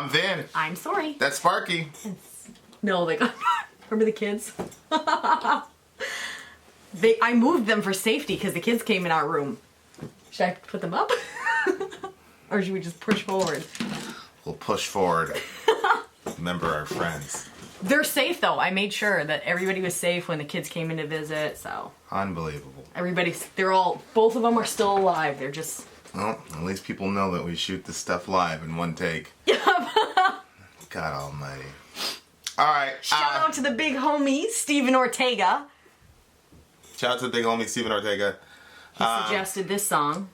I'm Vin. I'm Sori. That's Sparky. No, like, remember the kids? I moved them for safety because the kids came in our room. Should I put them up? Or should we just push forward? We'll push forward. Remember our friends. They're safe though. I made sure that everybody was safe when the kids came in to visit, so. Unbelievable. Both of them are still alive. They're just. Well, at least people know that we shoot this stuff live in one take. God almighty. Alright. Shout out to the big homie, Steven Ortega. Shout out to the big homie, Steven Ortega. He suggested this song.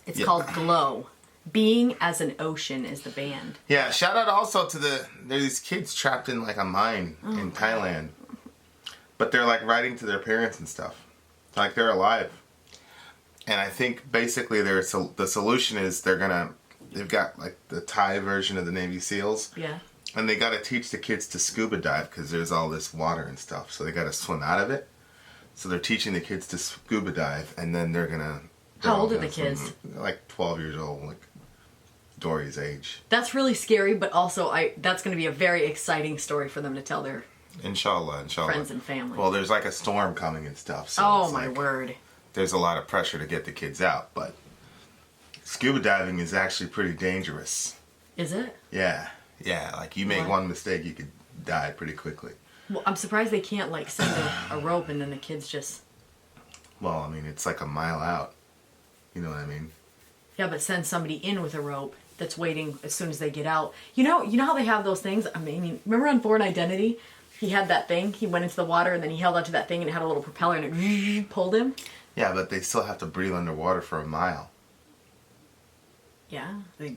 It's called Glow. Being as an Ocean is the band. Yeah, shout out also to there's these kids trapped in like a mine in Thailand. But they're like writing to their parents and stuff. Like they're alive. And I think basically the solution is they've got like the Thai version of the Navy SEALs. Yeah. And they got to teach the kids to scuba dive because there's all this water and stuff. So they got to swim out of it. So they're teaching the kids to scuba dive, and then they're gonna. How old are the kids? Like 12 years old, like Dory's age. That's really scary, but also that's going to be a very exciting story for them to tell their Inshallah. friends and family. Well, there's like a storm coming and stuff. So oh my word! There's a lot of pressure to get the kids out, but scuba diving is actually pretty dangerous. Is it? Yeah. Like you make one mistake, you could die pretty quickly. Well, I'm surprised they can't like send a rope and then the kids just. Well, I mean, it's like a mile out. You know what I mean? Yeah, but send somebody in with a rope that's waiting as soon as they get out. You know how they have those things? I mean, remember on Born Identity? He had that thing. He went into the water and then he held onto that thing and it had a little propeller and it pulled him. Yeah, but they still have to breathe underwater for a mile. Yeah, the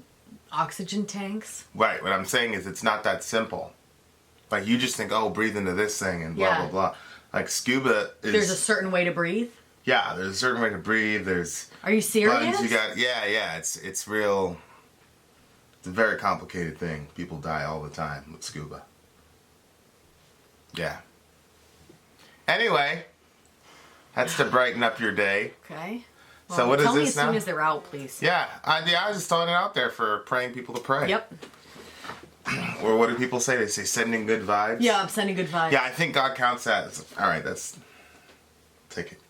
oxygen tanks. Right, what I'm saying is it's not that simple. Like you just think, oh, breathe into this thing and blah, blah, blah. Like scuba is... There's a certain way to breathe? Yeah, there's a certain way to breathe. There's... Are you serious? Buttons you got. Yeah, it's real... It's a very complicated thing. People die all the time with scuba. Yeah. Anyway, that's to brighten up your day. Okay. Well, so what is this now? Tell me as soon as they're out, please. Yeah, I was just throwing it out there for praying people to pray. Yep. Or what do people say? They say sending good vibes? Yeah, I'm sending good vibes. Yeah, I think God counts that as... Alright, take it.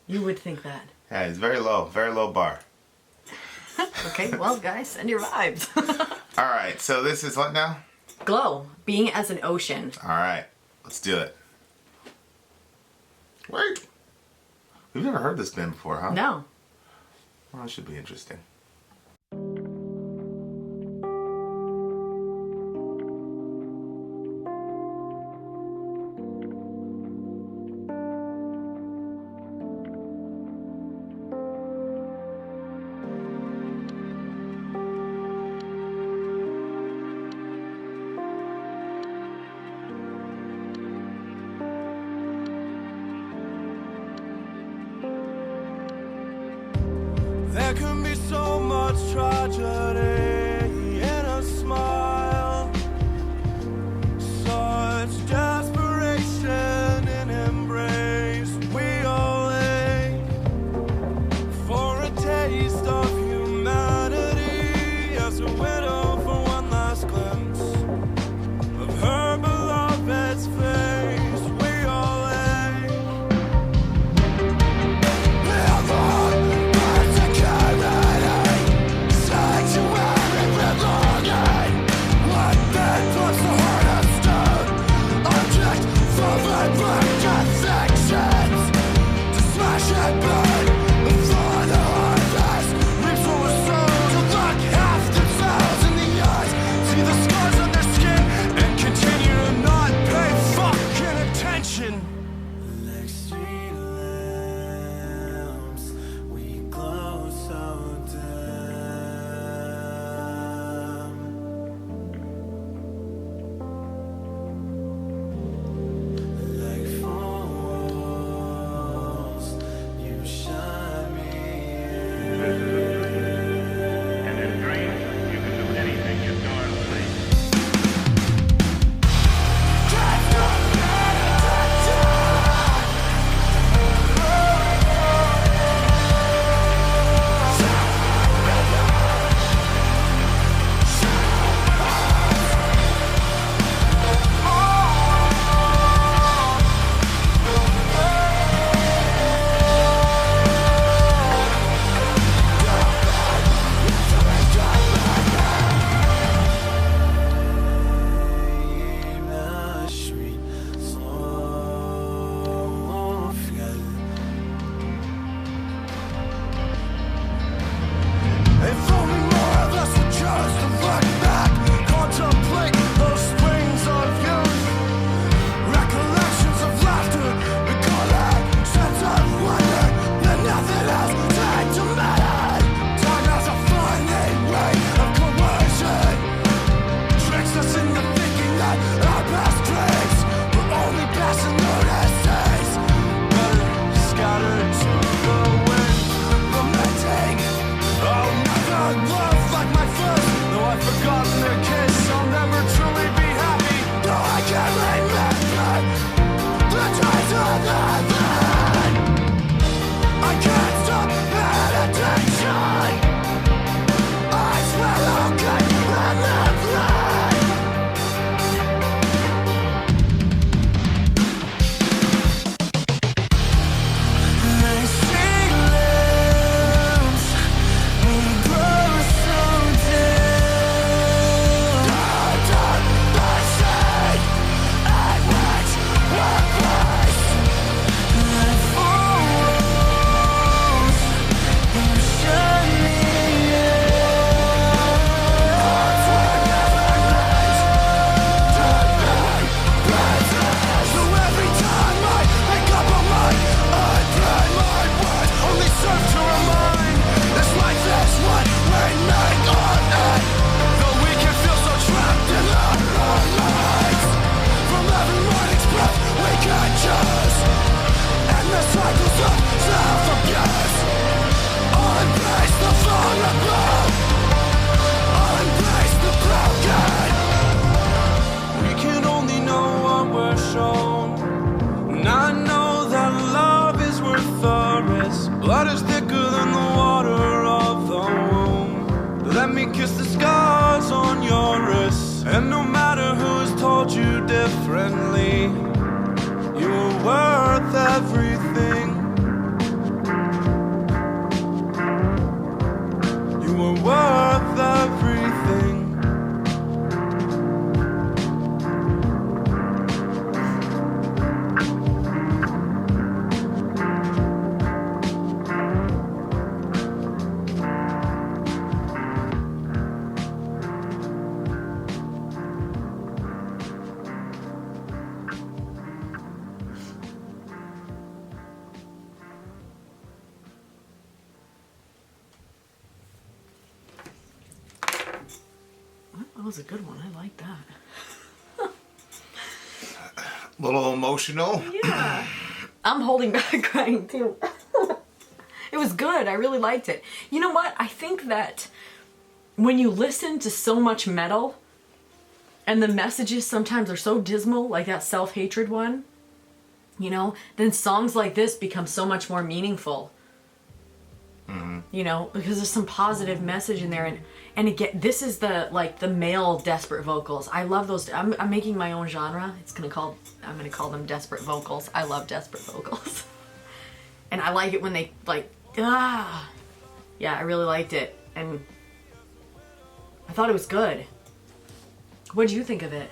You would think that. Yeah, it's very low bar. Okay, well, guys, send your vibes. Alright, so this is what now? Glow. Being as an Ocean. Alright, let's do it. Wait. We've never heard this band before, huh? No. Well, it should be interesting. There can be so much tragedy in a smile, such desperation in embrace. We all ache for a taste of humanity, as a widow for one last glimpse of her beloved's face. We all ache. Sanctuary And no matter who's told you differently, you're worth everything. You are worth everything. That was a good one. I like that. A little emotional. Yeah. I'm holding back crying too. It was good. I really liked it. You know what? I think that when you listen to so much metal and the messages sometimes are so dismal, like that self-hatred one, you know, then songs like this become so much more meaningful. Mm-hmm. You know, because there's some positive message in there, and again, this is the male desperate vocals. I love those. I'm making my own genre. I'm gonna call them desperate vocals. I love desperate vocals, and I like it when they yeah, I really liked it, and I thought it was good. What did you think of it?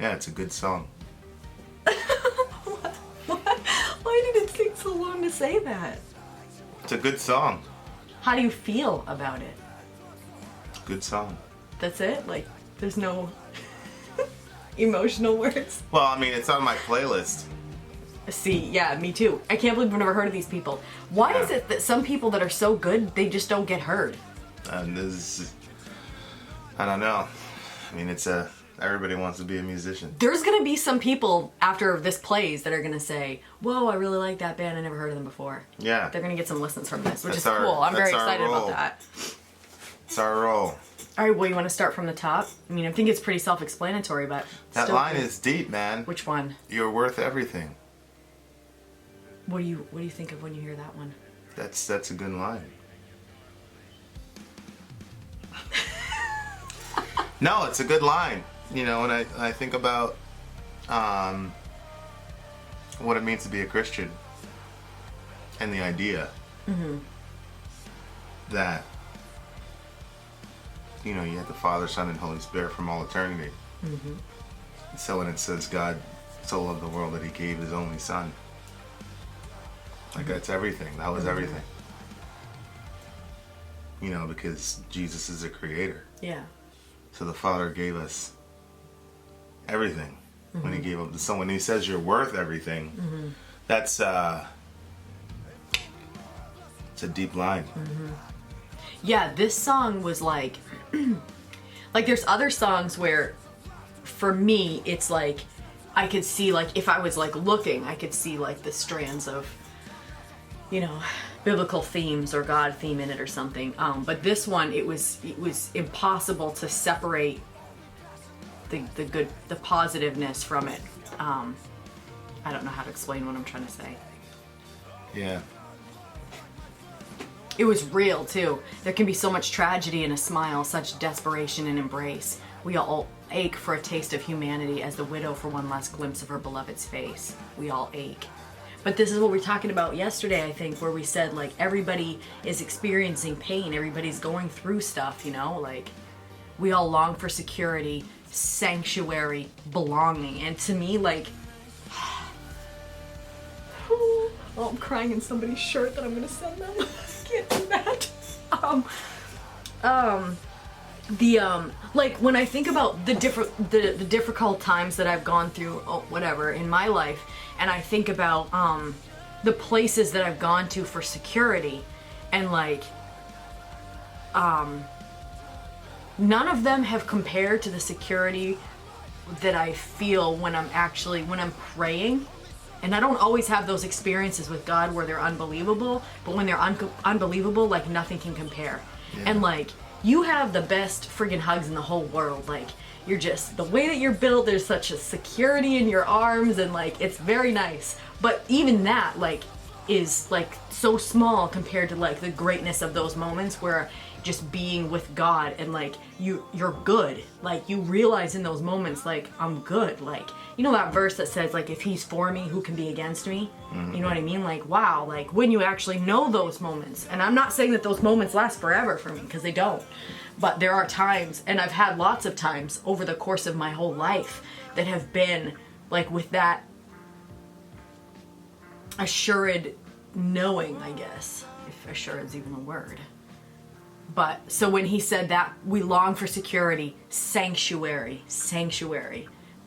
Yeah, it's a good song. Why did it take so long to say that? It's a good song. How do you feel about it? Good song. That's it? Like, there's no emotional words? Well, I mean, it's on my playlist. See, yeah, me too. I can't believe I've never heard of these people. Why is it that some people that are so good, they just don't get heard? And I don't know. I mean, everybody wants to be a musician. There's gonna be some people after this plays that are gonna say, whoa, I really like that band, I never heard of them before. Yeah. They're gonna get some listens from this, which That's is cool. I'm very that's our excited about role. that. It's our role. Alright, well, you wanna start from the top? I mean, I think it's pretty self-explanatory, but That still line good. is deep, man. Which one? You're worth everything. What do you think of when you hear that one? That's a good line. No, it's a good line. You know, when I think about what it means to be a Christian and the idea that, you know, you have the Father, Son, and Holy Spirit from all eternity. So when it says God so loved the world that he gave his only Son, like that's everything. That was everything. You know, because Jesus is a creator. Yeah. So the Father gave us everything when he gave up the Son. When he says you're worth everything, that's it's a deep line. Yeah, this song was like there's other songs where for me it's like I could see, like, if I was like looking, I could see like the strands of, you know, biblical themes or God theme in it or something. But this one, it was impossible to separate the good, the positiveness from it. I don't know how to explain what I'm trying to say. Yeah. It was real too. There can be so much tragedy in a smile, such desperation and embrace. We all ache for a taste of humanity as the widow for one last glimpse of her beloved's face. We all ache. But this is what we were talking about yesterday, I think, where we said, like, everybody is experiencing pain. Everybody's going through stuff, you know? Like, we all long for security, sanctuary, belonging. And to me, like, oh, I'm crying in somebody's shirt that I'm gonna send them. I can't do that. Like, when I think about the difficult times that I've gone through, whatever, in my life, and I think about the places that I've gone to for security, and like none of them have compared to the security that I feel when I'm praying. And I don't always have those experiences with God where they're unbelievable, but when they're unbelievable, like, nothing can compare. Yeah. And like, you have the best friggin' hugs in the whole world. Like, you're just, the way that you're built, there's such a security in your arms, and like, it's very nice. But even that, like, is like so small compared to like the greatness of those moments where just being with God, and like you're good. Like you realize in those moments, like I'm good. Like, you know that verse that says like, if he's for me, who can be against me? You know what I mean? Like, wow, like when you actually know those moments. And I'm not saying that those moments last forever for me, because they don't. But there are times, and I've had lots of times over the course of my whole life that have been like with that assured knowing, I guess, if assured is even a word. But so when he said that we long for security, sanctuary,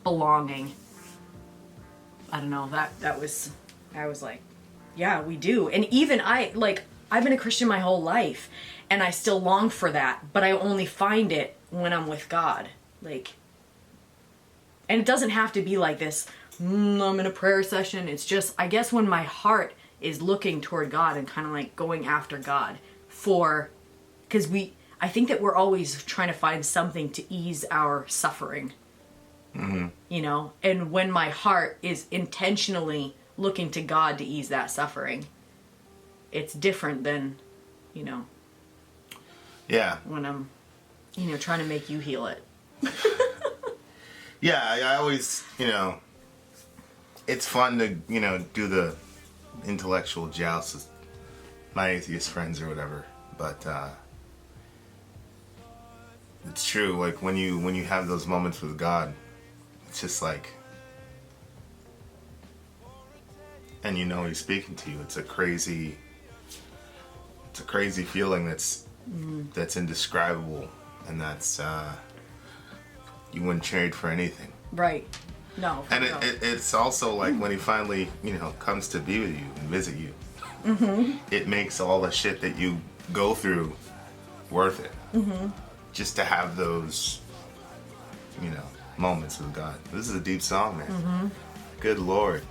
belonging, I don't know, that was, I was like, yeah, we do. And even I've been a Christian my whole life, and I still long for that, but I only find it when I'm with God. Like, and it doesn't have to be like this, I'm in a prayer session. It's just, I guess, when my heart is looking toward God and kind of like going after God because I think that we're always trying to find something to ease our suffering, you know? And when my heart is intentionally looking to God to ease that suffering, it's different than, you know, when I'm, you know, trying to make you heal it. Yeah, I always, you know, it's fun to, you know, do the intellectual joust with my atheist friends or whatever, but it's true. Like when you have those moments with God, it's just like, and you know He's speaking to you. It's a crazy feeling that's indescribable, and that's you wouldn't trade for anything. Right. No. And no. it's also like when He finally, you know, comes to be with you and visit you, it makes all the shit that you go through worth it. Just to have those, you know, moments with God. This is a deep song, man. Good Lord.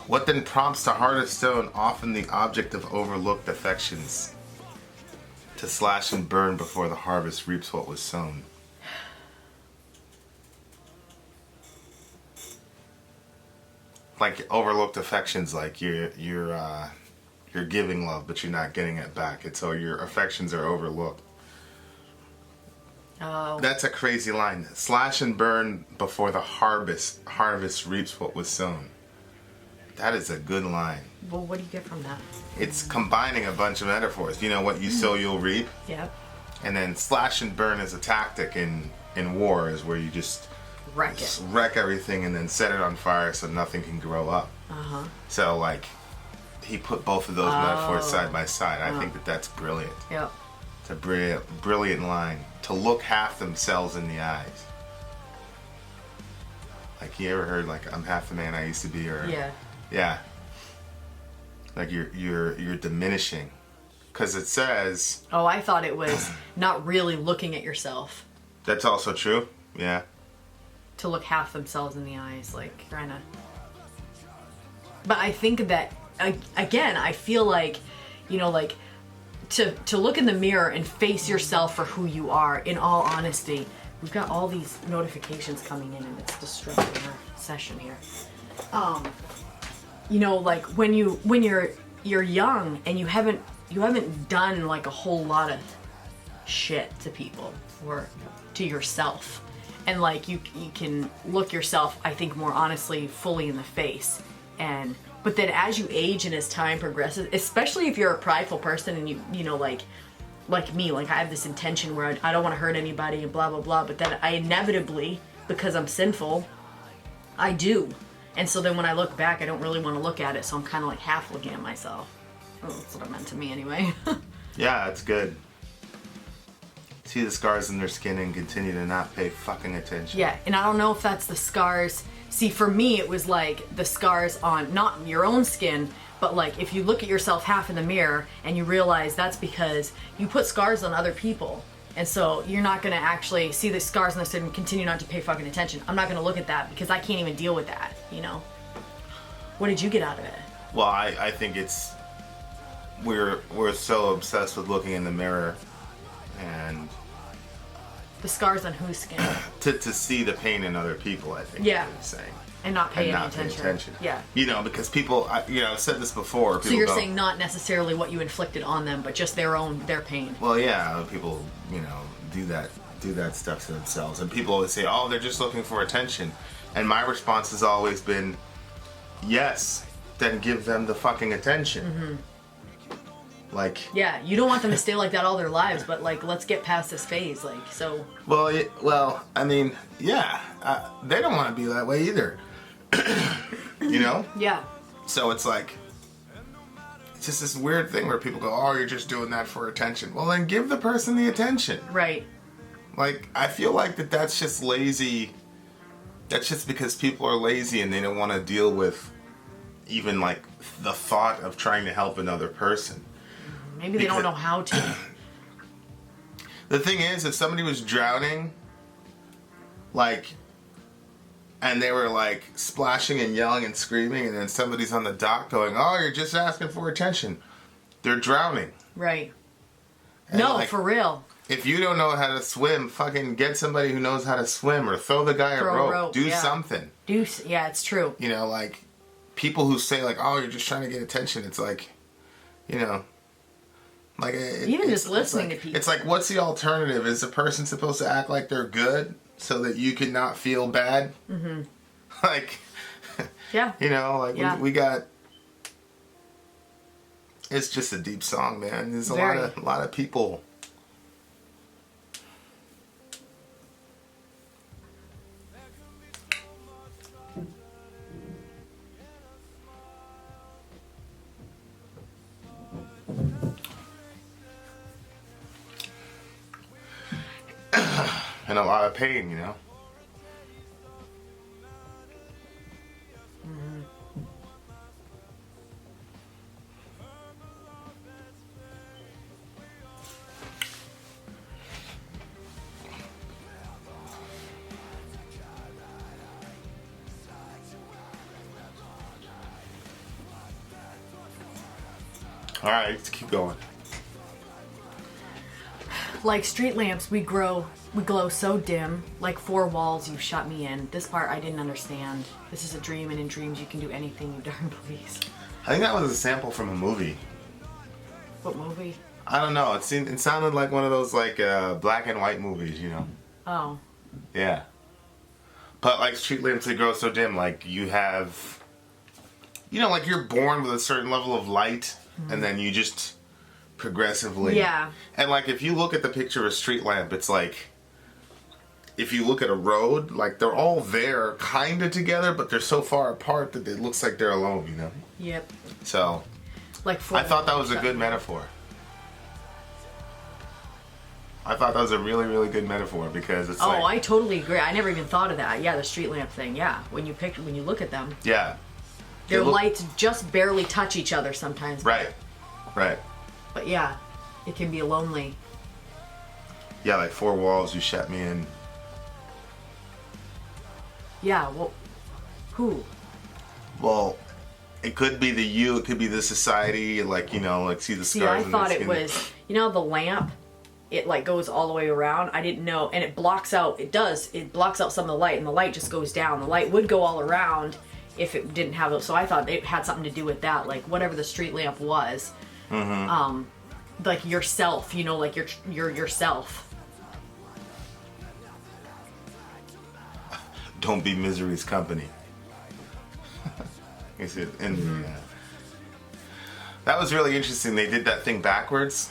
What then prompts the heart of stone, often the object of overlooked affections, to slash and burn before the harvest reaps what was sown? Like overlooked affections, like you're giving love, but you're not getting it back. It's so your affections are overlooked. Oh. That's a crazy line. Slash and burn before the harvest reaps what was sown. That is a good line. Well, what do you get from that? It's combining a bunch of metaphors. You know, what you sow, you'll reap. Yep. And then slash and burn is a tactic in war, is where you just wreck everything and then set it on fire so nothing can grow up. So, like, he put both of those metaphors side by side. I think that's brilliant. Yep. It's a brilliant line. To look half themselves in the eyes. Like, you ever heard, like, I'm half the man I used to be, or... Yeah. Like you're diminishing. Because it says... Oh, I thought it was not really looking at yourself. That's also true. Yeah. To look half themselves in the eyes, like, trying to... But I think that, again, I feel like, you know, like, to look in the mirror and face yourself for who you are, in all honesty. We've got all these notifications coming in, and it's disrupting our session here. You know, like when you're young and you haven't done like a whole lot of shit to people or to yourself, and like you can look yourself, I think, more honestly, fully in the face. But then as you age and as time progresses, especially if you're a prideful person and you know, like me, like I have this intention where I don't want to hurt anybody and blah blah blah, but then I inevitably, because I'm sinful, I do. And so then when I look back, I don't really want to look at it, so I'm kind of like half looking at myself. Oh, that's what it meant to me anyway. Yeah, it's good. See the scars in their skin and continue to not pay fucking attention. Yeah, and I don't know if that's the scars. See, for me, it was like the scars on, not your own skin, but like if you look at yourself half in the mirror and you realize that's because you put scars on other people. And so you're not going to actually see the scars on their skin and continue not to pay fucking attention. I'm not going to look at that because I can't even deal with that, you know? What did you get out of it? Well, I think it's... We're so obsessed with looking in the mirror and... The scars on whose skin? to see the pain in other people, I think. Yeah. Is what I'm saying. And not pay and any not pay attention. attention. Yeah. You know, because people, I've said this before. People So you're go, saying not necessarily what you inflicted on them, but just their pain. well, yeah, people, do that stuff to themselves. And people always say, oh, they're just looking for attention. And my response has always been, yes, then give them the fucking attention. Mm-hmm. Like... Yeah, you don't want them to stay like that all their lives, but, like, let's get past this phase, like, so... Well, I mean, yeah, they don't want to be that way either. You know? Yeah. So it's like, it's just this weird thing where people go, oh, you're just doing that for attention. Well, then give the person the attention. Right. Like, I feel like that's just lazy. That's just because people are lazy and they don't want to deal with even, like, the thought of trying to help another person. Maybe they don't know how to. The thing is, if somebody was drowning, like, and they were, like, splashing and yelling and screaming, and then somebody's on the dock going, oh, you're just asking for attention. They're drowning. Right. And, No, like, for real. if you don't know how to swim, fucking get somebody who knows how to swim, or throw the guy Throw a a rope. rope, Do yeah. something. Yeah, it's true. You know, like, people who say, like, oh, you're just trying to get attention. It's like, like... Even just listening to people. It's like, what's the alternative? Is the person supposed to act like they're good so that you can not feel bad? Mm-hmm. Like... Yeah. Yeah. We got... It's just a deep song, man. There's a lot of people... and a lot of pain, All right, let's keep going. Like street lamps, we glow so dim. Like four walls, you shut me in. This part I didn't understand. This is a dream, and in dreams you can do anything you darn please. I think that was a sample from a movie. What movie? I don't know. It sounded like one of those like black and white movies, Oh. Yeah. But like street lamps, they grow so dim. Like you have, like you're born with a certain level of light, and then you just progressively. Yeah. And like if you look at the picture of a street lamp, it's like if you look at a road, like they're all there kind of together, but they're so far apart that it looks like they're alone, Yep. So Like I thought that was a good metaphor. I thought that was a really, really good metaphor because it's like... Oh, I totally agree. I never even thought of that. Yeah, the street lamp thing. Yeah, when you look at them, Yeah. their lights just barely touch each other sometimes. Right. Right. But yeah, it can be lonely. Yeah, like four walls, you shut me in. Yeah. Well, who? Well, it could be the you, it could be the society, like, like see the See, stars I in thought their it skin. was, the lamp. It like goes all the way around. I didn't know, and it blocks out. It does. It blocks out some of the light, and the light just goes down. The light would go all around if it didn't have it. So I thought it had something to do with that, like whatever the street lamp was. Mm-hmm. Like yourself, like your yourself. Don't be misery's company. Is it? And that was really interesting. They did that thing backwards.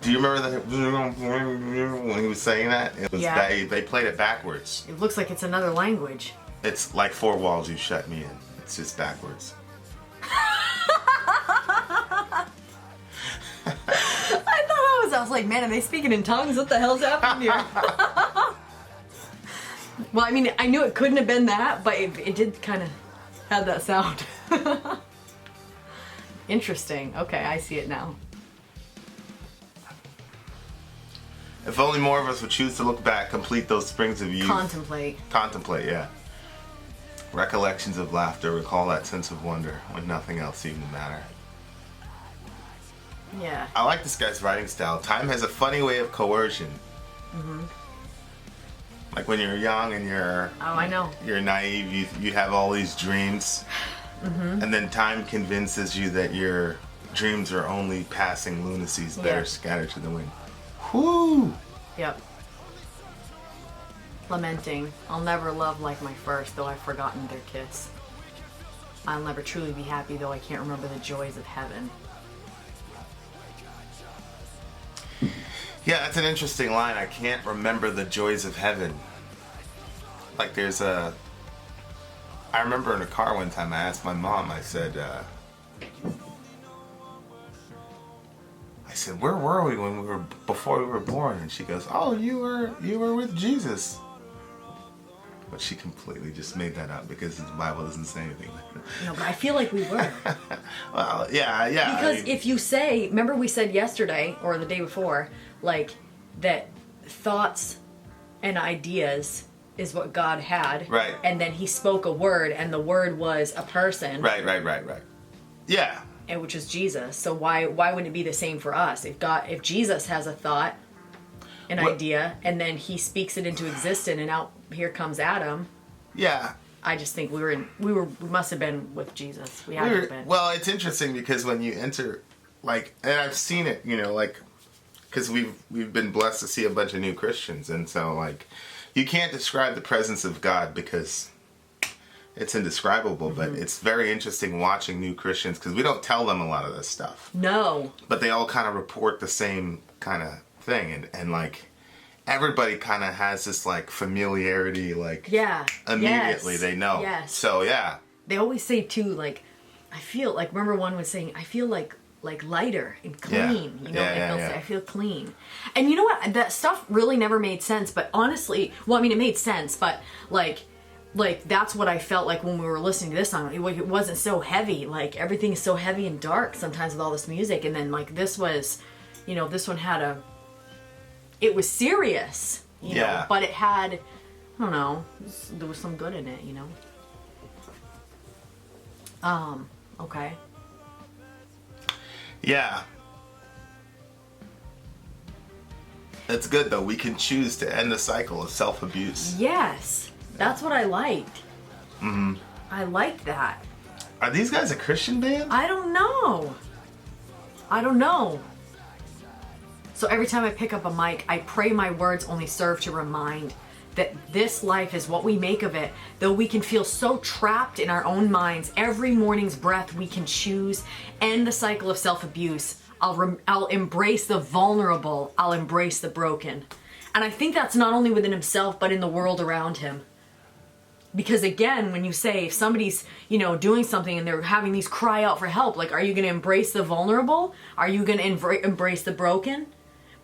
Do you remember that when he was saying that? It was they played it backwards. It looks like it's another language. It's like four walls, you shut me in. It's just backwards. I was like, man, are they speaking in tongues? What the hell's happening here? Well, I mean, I knew it couldn't have been that, but it did kind of have that sound. Interesting. Okay, I see it now. If only more of us would choose to look back, complete those springs of youth. Contemplate. Contemplate, yeah. Recollections of laughter, recall that sense of wonder when nothing else seemed to matter. Yeah. I like this guy's writing style. Time has a funny way of coercion. Mm-hmm. Like when you're young and I know. you're naive, you have all these dreams, and then time convinces you that your dreams are only passing lunacies better scattered to the wind. Whoo! Yep. Lamenting, I'll never love like my first, though I've forgotten their kiss. I'll never truly be happy, though I can't remember the joys of heaven. Yeah, that's an interesting line. I can't remember the joys of heaven. Like there's a... I remember in a car one time I asked my mom, I said, where were we before we were born? And she goes, oh, you were with Jesus. But she completely just made that up because the Bible doesn't say anything. No, but I feel like we were. Well, yeah. Because if you say, remember we said yesterday or the day before, like that thoughts and ideas is what God had. Right. And then he spoke a word and the word was a person. Right. Yeah. And which is Jesus. So why wouldn't it be the same for us? If Jesus has a thought, an idea, and then he speaks it into existence and out here comes Adam. Yeah. I just think we must have been with Jesus. We had to have been. Well, it's interesting because when you enter, like, and I've seen it, like, because we've been blessed to see a bunch of new Christians, and so like, you can't describe the presence of God because it's indescribable. But it's very interesting watching new Christians because we don't tell them a lot of this stuff. No. But they all kind of report the same kind of thing, and like. Everybody kind of has this like familiarity, like immediately they know. Yes. So yeah. They always say too, like I feel like. Remember one was saying, I feel like lighter and clean. I feel clean. And you know what? That stuff really never made sense. But honestly, well, I mean, it made sense. But like that's what I felt like when we were listening to this song. It wasn't so heavy. Like everything is so heavy and dark sometimes with all this music. And then like this was, this one had it was serious, you know, but it had, I don't know, there was some good in it, okay. Yeah. That's good, though. We can choose to end the cycle of self-abuse. Yes. That's what I liked. Mm-hmm. I liked that. Are these guys a Christian band? I don't know. So every time I pick up a mic, I pray my words only serve to remind that this life is what we make of it. Though we can feel so trapped in our own minds, every morning's breath we can choose. End the cycle of self-abuse. I'll embrace the vulnerable. I'll embrace the broken. And I think that's not only within himself, but in the world around him. Because again, when you say if somebody's, doing something and they're having these cry out for help, like, are you going to embrace the vulnerable? Are you going to embrace the broken?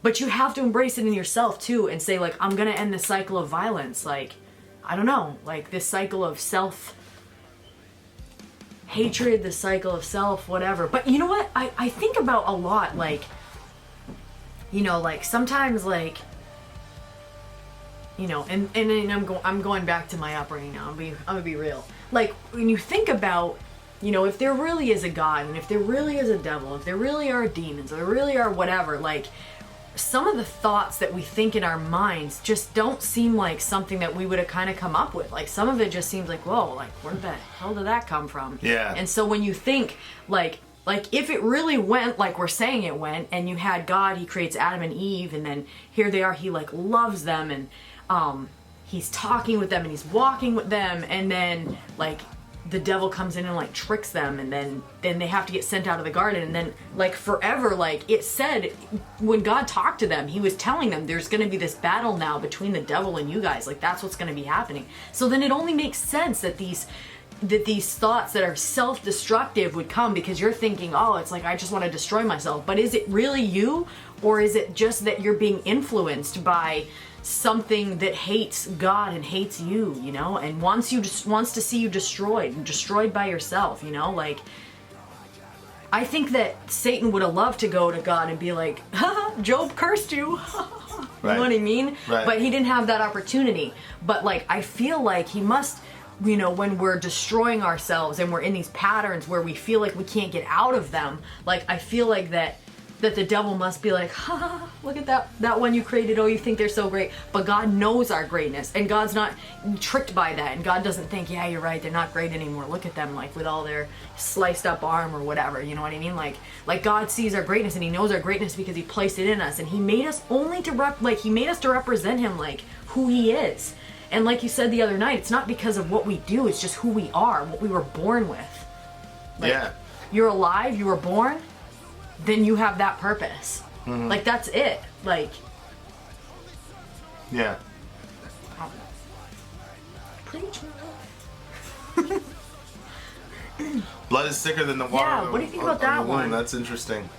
But you have to embrace it in yourself too and say like, I'm going to end this cycle of violence. Like, I don't know, like this cycle of self-hatred, this cycle of self, whatever. But you know what? I think about a lot, like, like sometimes like, and I'm going back to my upbringing now. I'm gonna be real. Like when you think about, if there really is a God and if there really is a devil, if there really are demons, or there really are whatever, like, some of the thoughts that we think in our minds just don't seem like something that we would have kind of come up with. Like some of it just seems like, whoa, like where the hell did that come from? Yeah. And so when you think like if it really went like we're saying it went, and you had God, he creates Adam and Eve, and then here they are, he like loves them, and he's talking with them and he's walking with them, and then like the devil comes in and like tricks them, and then they have to get sent out of the garden, and then like forever, like it said when God talked to them, he was telling them there's going to be this battle now between the devil and you guys, like that's what's going to be happening. So then it only makes sense that these thoughts that are self-destructive would come, because you're thinking, oh, it's like I just want to destroy myself. But is it really you, or is it just that you're being influenced by something that hates God and hates you, and wants to see you destroyed by yourself, like I think that Satan would have loved to go to God and be like, Job cursed you. You know what I mean? Right. But he didn't have that opportunity. But like I feel like he must, when we're destroying ourselves and we're in these patterns where we feel like we can't get out of them, like I feel like that that the devil must be like, ha, look at that one you created. Oh, you think they're so great. But God knows our greatness, and God's not tricked by that. And God doesn't think, yeah, you're right, they're not great anymore. Look at them, like with all their sliced up arm or whatever. You know what I mean? Like God sees our greatness, and He knows our greatness because He placed it in us, and He made us only to He made us to represent Him, like who He is. And like you said the other night, it's not because of what we do, it's just who we are, what we were born with. Like, yeah. You're alive, you were born, then you have that purpose. Mm-hmm. Like, that's it. Like, yeah. Preach. Blood is thicker than the water. Yeah, what do you think about that one? That's interesting.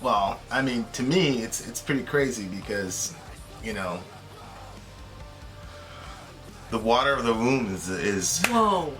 Well, I mean, to me, it's pretty crazy because, you know, the water of the womb is. Whoa.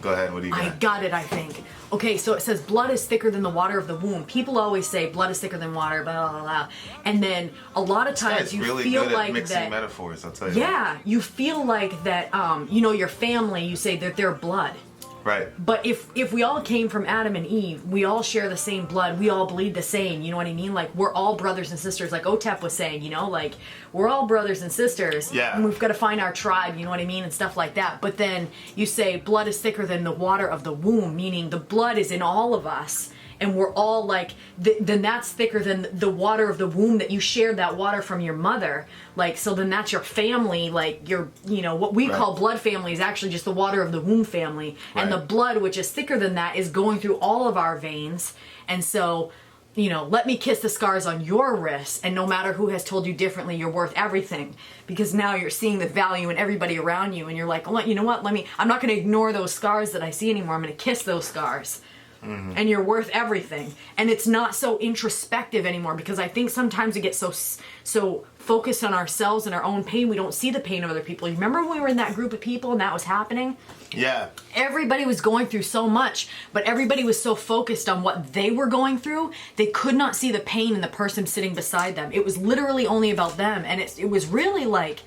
Go ahead. What do you got? I got it, I think. Okay, so it says blood is thicker than the water of the womb. People always say blood is thicker than water, blah, blah, blah. And then a lot of times you really feel good like at mixing that. metaphors, I'll tell you. Yeah, you feel like that, you know, your family, you say that they're blood. Right. But if we all came from Adam and Eve, we all share the same blood, we all bleed the same, you know what I mean? Like, we're all brothers and sisters, like Otep was saying, you know, like, we're all brothers and sisters. Yeah. And we've got to find our tribe, you know what I mean, and stuff like that. But then you say blood is thicker than the water of the womb, meaning the blood is in all of us. And we're all like, then that's thicker than the water of the womb that you shared that water from your mother. Like, so then that's your family, like your, you know, what we call blood family is actually just the water of the womb family. Right. And the blood, which is thicker than that, is going through all of our veins. And so, you know, let me kiss the scars on your wrists. And no matter who has told you differently, you're worth everything. Because now you're seeing the value in everybody around you. And you're like, well, you know what, I'm not going to ignore those scars that I see anymore. I'm going to kiss those scars. Mm-hmm. And you're worth everything. And it's not so introspective anymore, because I think sometimes we get so focused on ourselves and our own pain, we don't see the pain of other people. You remember when we were in that group of people and that was happening? Yeah. Everybody was going through so much, but everybody was so focused on what they were going through, they could not see the pain in the person sitting beside them. It was literally only about them. And it was really like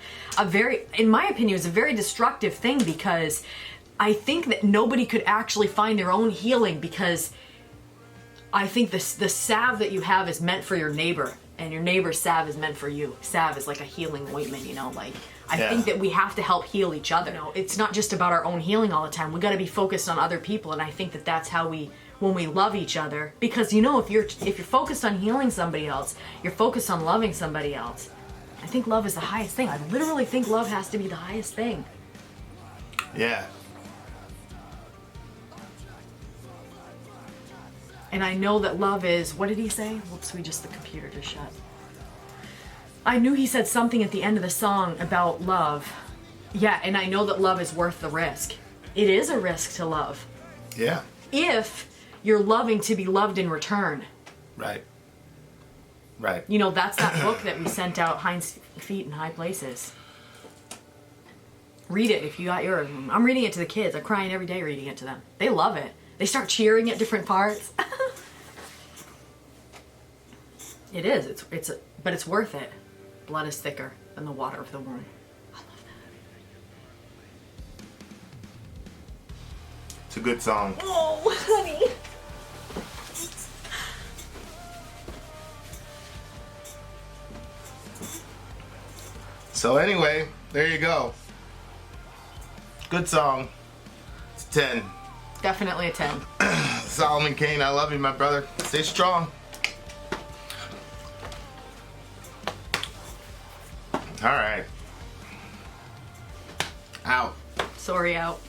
in my opinion, it was a very destructive thing, because I think that nobody could actually find their own healing, because I think the salve that you have is meant for your neighbor, and your neighbor's salve is meant for you. Salve is like a healing ointment, you know, like I think that we have to help heal each other. You know, it's not just about our own healing all the time. We got to be focused on other people, and I think that that's how when we love each other, because you know, if you're focused on healing somebody else, you're focused on loving somebody else. I think love is the highest thing. I literally think love has to be the highest thing. Yeah. And I know that love is, what did he say? Whoops, the computer just shut. I knew he said something at the end of the song about love. Yeah, and I know that love is worth the risk. It is a risk to love. Yeah. If you're loving to be loved in return. Right. Right. You know, that's that book that we sent out, Hind's Feet in High Places. Read it if you got yours. I'm reading it to the kids. I'm crying every day reading it to them. They love it. They start cheering at different parts. It is. But it's worth it. Blood is thicker than the water of the womb. I love that. It's a good song. Oh, honey. So anyway, there you go. Good song. It's 10. Definitely a 10. Solomon Kane, I love you, my brother. Stay strong. All right. Out. Sorry, out.